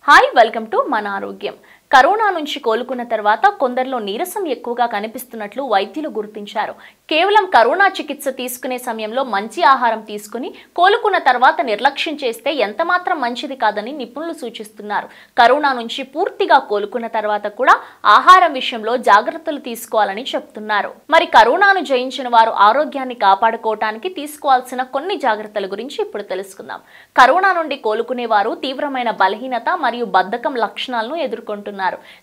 Hi welcome to మన ఆరోగ్యం. Corona నుంచి కోలుకున్న తర్వాత కొందరిలో నీరసం ఎక్కువగా కనిపిస్తున్నట్లు వైద్యులు గుర్తించారు. కేవలం కరోనా చికిత్స తీసుకునే సమయంలో మంచి ఆహారం తీసుకుని కోలుకున్న తర్వాత నిర్లక్ష్యం చేస్తే ఎంతమాత్రం మంచిది కాదని నిపుణులు సూచిస్తున్నారు. కరోనా నుంచి పూర్తిగా కోలుకున్న తర్వాత కూడా ఆహారం విషయంలో జాగ్రత్తలు తీసుకోవాలని చెప్తున్నారు. మరి కరోనాను జయించిన వారు ఆరోగ్యాన్ని కాపాడుకోవటానికి తీసుకోవాల్సిన కొన్ని జాగ్రత్తల గురించి ఇప్పుడు తెలుసుకుందాం. కరోనా నుండి కోలుకునే వారు తీవ్రమైన బలహీనత మరియు బద్ధకం లక్షణాలను ఎదుర్కొంటున్నారు.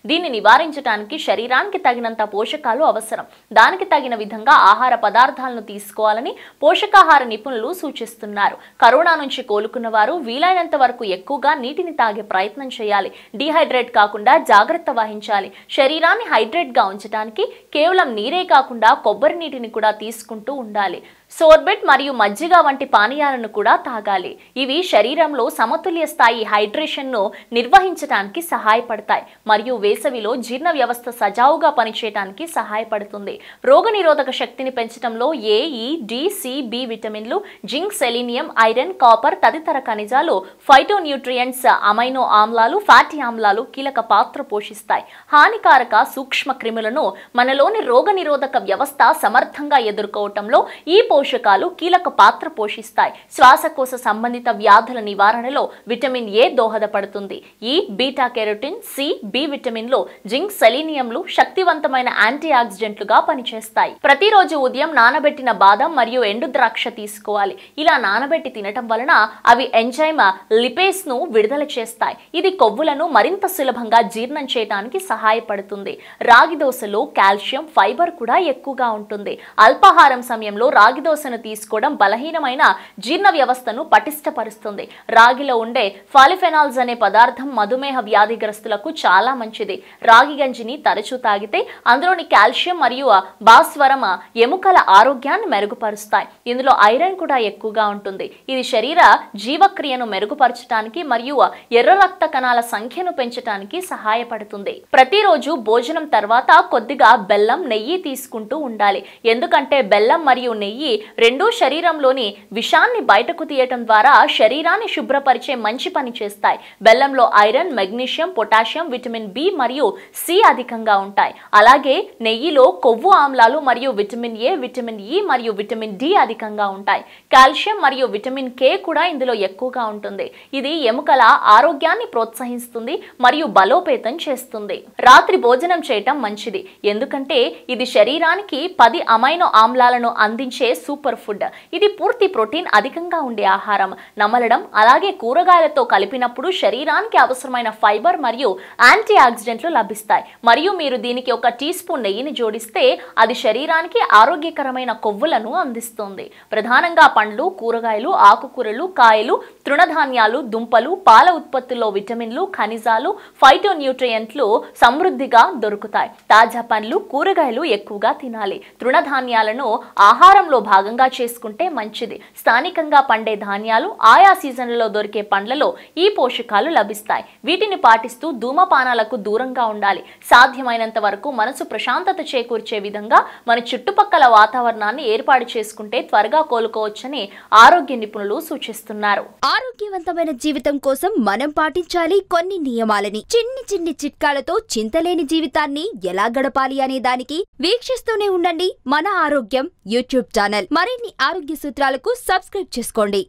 దీన్ని నివారించడానికి శరీరానికి తగినంత పోషకాలు అవసరం. దానికి తగిన విధంగా ఆహార పదార్థాలను తీసుకోవాలని పోషకాహార నిపుణులు సూచిస్తున్నారు. కరోనా నుంచి కోలుకున్న వారు వీలైనంత వరకు ఎక్కువగా నీటిని తాగే ప్రయత్నం చేయాలి. డీహైడ్రేట్ కాకుండా జాగ్రత్త వహించాలి. శరీరాన్ని హైడ్రేట్ గా ఉంచడానికి కేవలం నీరే కాకుండా కొబ్బరి నీటిని కూడా తీసుకుంటూ ఉండాలి. సోర్బెట్ మరియు మజ్జిగ వంటి పానీయాలను కూడా తాగాలి. ఇవి శరీరంలో సమతుల్య స్థాయి హైడ్రేషన్ ను నిర్వహించడానికి సహాయపడతాయి మరియు వేసవిలో జీర్ణ వ్యవస్థ సజావుగా పనిచేయడానికి సహాయపడుతుంది. రోగనిరోధక శక్తిని పెంచడంలో ఏ, ఈ, డి, సి, బి విటమిన్లు, జింక్, సెలీనియం, ఐరన్, కాపర్ తదితర ఖనిజాలు, ఫైటోన్యూట్రియంట్స్, అమైనో ఆమ్లాలు, ఫ్యాటీ ఆమ్లాలు కీలక పాత్ర పోషిస్తాయి. హానికారక సూక్ష్మ క్రిములను మనలోని రోగనిరోధక వ్యవస్థ సమర్థంగా ఎదుర్కోవటంలో ఈ పోషకాలు కీలక పాత్ర పోషిస్తాయి. శ్వాసకోశ సంబంధిత వ్యాధుల నివారణలో విటమిన్ ఏ దోహదపడుతుంది. ఈ, బీటా కెరోటిన్, సి, బి విటమిన్లు, జింక్, సెలీనియంలు శక్తివంతమైన యాంటీ ఆక్సిడెంట్లుగా పనిచేస్తాయి. ప్రతిరోజు ఉదయం నానబెట్టిన బాదం మరియు ఎండు ద్రాక్ష తీసుకోవాలి. ఇలా నానబెట్టి తినటం వలన అవి ఎంజైమ్ లిపేస్ ను విడుదల చేస్తాయి. ఇది కొవ్వులను మరింత సులభంగా జీర్ణం చేయడానికి సహాయపడుతుంది. రాగి దోశలో కాల్షియం, ఫైబర్ కూడా ఎక్కువగా ఉంటుంది. అల్పాహారం సమయంలో రాగి దోశను తీసుకోవడం బలహీనమైన జీర్ణ వ్యవస్థను పటిష్టపరుస్తుంది. రాగిలో ఉండే ఫాలిఫెనాల్స్ అనే పదార్థం మధుమేహ వ్యాధిగ్రస్తులకు చాలా మంచిది. రాగి గంజిని తరచూ తాగితే అందులోని కాల్షియం మరియు భాస్వరం ఎముకల ఆరోగ్యాన్ని మెరుగుపరుస్తాయి. ఇందులో ఐరన్ కూడా ఎక్కువగా ఉంటుంది. ఇది శరీర జీవక్రియను మెరుగుపరచడానికి మరియు ఎర్ర రక్త కణాల సంఖ్యను పెంచడానికి సహాయపడుతుంది. ప్రతిరోజు భోజనం తర్వాత కొద్దిగా బెల్లం, నెయ్యి తీసుకుంటూ ఉండాలి. ఎందుకంటే బెల్లం మరియు నెయ్యి రెండూ శరీరంలోని విషాన్ని బయటకు తీయటం ద్వారా శరీరాన్ని శుభ్రపరిచే మంచి పని చేస్తాయి. బెల్లంలో iron, magnesium, potassium, vitamin B మరియు సి అధికంగా ఉంటాయి. అలాగే నెయ్యిలో కొవ్వు ఆమ్లాలు మరియు విటమిన్ ఏ, విటమిన్ ఇ మరియు విటమిన్ డి అధికంగా ఉంటాయి. కాల్షియం మరియు విటమిన్ కే కూడా ఇందులో ఎక్కువగా ఉంటుంది. ఇది ఎముకల ఆరోగ్యాన్ని ప్రోత్సహిస్తుంది మరియు బలోపేతం చేస్తుంది. రాత్రి భోజనం చేయటం మంచిది. ఎందుకంటే ఇది శరీరానికి 10 అమైనో ఆమ్లాలను అందించే సూపర్ ఫుడ్. ఇది పూర్తి ప్రోటీన్ అధికంగా ఉండే ఆహారం. నమలడం అలాగే కూరగాయలతో కలిపినప్పుడు శరీరానికి అవసరమైన ఫైబర్ మరియు యాంటీ ఆక్సిడెంట్లు లభిస్తాయి. మరియు మీరు దీనికి 1 టీ స్పూన్ నెయ్యిని జోడిస్తే అది శరీరానికి ఆరోగ్యకరమైన కొవ్వులను అందిస్తుంది. ప్రధానంగా పండ్లు, కూరగాయలు, ఆకుకూరలు, కాయలు, తృణధాన్యాలు, దుంపలు, పాల ఉత్పత్తుల్లో విటమిన్లు, ఖనిజాలు, ఫైటోన్యూట్రియంట్లు సమృద్ధిగా దొరుకుతాయి. తాజా పండ్లు, కూరగాయలు ఎక్కువగా తినాలి. తృణధాన్యాలను ఆహారంలో భాగంగా చేసుకుంటే మంచిది. స్థానికంగా పండే ధాన్యాలు, ఆయా సీజన్లలో దొరికే పండ్లలో ఈ పోషకాలు లభిస్తాయి. వీటిని పాటిస్తూ ధూమపానాలకు దూరంగా ఉండాలి. సాధ్యమైనంత వరకు మనసు ప్రశాంతత చేకూర్చే విధంగా మన చుట్టుపక్కల వాతావరణాన్ని ఏర్పాటు చేసుకుంటే త్వరగా కోలుకోవచ్చని ఆరోగ్య నిపుణులు సూచిస్తున్నారు. ఆరోగ్యవంతమైన జీవితం కోసం మనం పాటించాలి కొన్ని నియమాలని. చిన్ని చిన్ని చిట్కాలతో చింతలేని జీవితాన్ని ఎలా గడపాలి అనే దానికి వీక్షిస్తూనే ఉండండి మన ఆరోగ్యం యూట్యూబ్ ఛానల్. మరిన్ని ఆరోగ్య సూత్రాలకు సబ్స్క్రైబ్ చేసుకోండి.